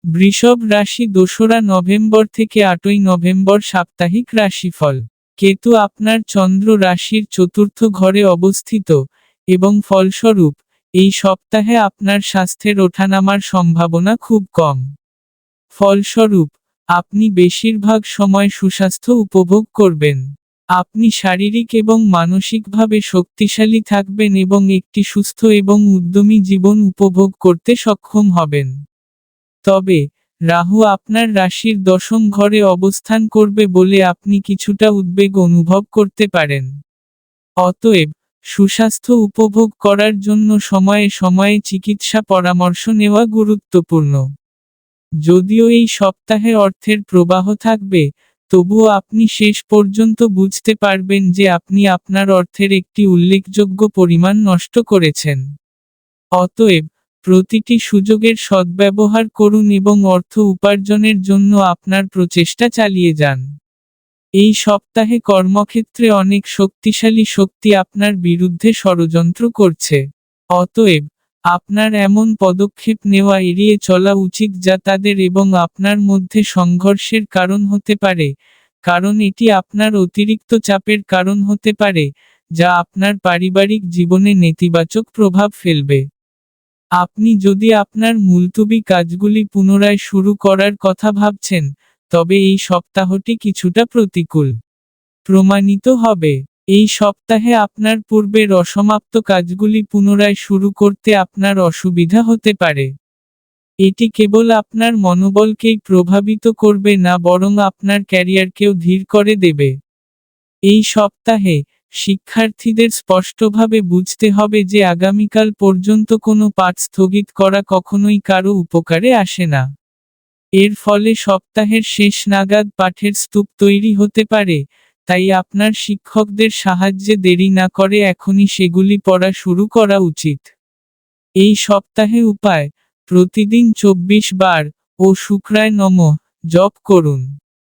বৃষভ রাশি ২রা নভেম্বর থেকে ৮ই নভেম্বর সাপ্তাহিক রাশিফল। কেতু আপনার চন্দ্র রাশির চতুর্থ ঘরে অবস্থিত, এবং ফলস্বরূপ, এই সপ্তাহে আপনার স্বাস্থ্যের ওঠানামার সম্ভাবনা খুব কম। ফলস্বরূপ, আপনি বেশিরভাগ সময় সুস্বাস্থ্য উপভোগ করবেন। আপনি শারীরিক এবং মানসিকভাবে শক্তিশালী থাকবেন এবং একটি সুস্থ এবং উদ্যমী জীবন উপভোগ করতে সক্ষম হবেন। তবে, রাহু আপনার রাশির দশম ঘরে অবস্থান করবে বলে আপনি কিছুটা উদ্বেগ অনুভব করতে পারেন। অতএব, সুস্বাস্থ্য উপভোগ করার জন্য সময়ে সময়ে চিকিৎসা পরামর্শ নেওয়া গুরুত্বপূর্ণ। যদিও এই সপ্তাহে অর্থের প্রবাহ থাকবে, তবুও আপনি শেষ পর্যন্ত বুঝতে পারবেন যে আপনি আপনার অর্থের একটি উল্লেখযোগ্য পরিমাণ নষ্ট করেছেন। অতএব, প্রতিটি সুযোগের সদ্ব্যবহার করুন এবং অর্থ উপার্জনের জন্য আপনার প্রচেষ্টা চালিয়ে যান। এই সপ্তাহে কর্মক্ষেত্রে অনেক শক্তিশালী শক্তি আপনার বিরুদ্ধে ষড়যন্ত্র করছে। অতএব, আপনার এমন পদক্ষেপ নেওয়া এড়িয়ে চলা উচিত যা তাদের এবং আপনার মধ্যে সংঘর্ষের কারণ হতে পারে, কারণ এটি আপনার অতিরিক্ত চাপের কারণ হতে পারে, যা আপনার পারিবারিক জীবনে নেতিবাচক প্রভাব ফেলবে। আপনি যদি আপনার মুলতুবি কাজগুলি পুনরায় শুরু করার কথা ভাবছেন, তবে এই সপ্তাহটি কিছুটা প্রতিকূল প্রমাণিত হবে। এই সপ্তাহে আপনার পূর্বের অসমাপ্ত কাজগুলি পুনরায় শুরু করতে আপনার অসুবিধা হতে পারে। এটি কেবল আপনার মনোবলকেই প্রভাবিত করবে না বরং আপনার ক্যারিয়ারকেও ধীর করে দেবে। এই সপ্তাহে, শিক্ষার্থীদের স্পষ্টভাবে বুঝতে হবে যে আগামীকাল পর্যন্ত কোনো পাঠ স্থগিত করা কখনোই কারো উপকারে আসে না। এর ফলে সপ্তাহের শেষ নাগাদ পাঠের স্তূপ তৈরি হতে পারে, তাই আপনার শিক্ষকদের সাহায্যে দেরি না করে এখনই সেগুলি পড়া শুরু করা উচিত। এই সপ্তাহে উপায়, প্রতিদিন ২৪ বার ও শুক্রায় নমঃ জপ করুন।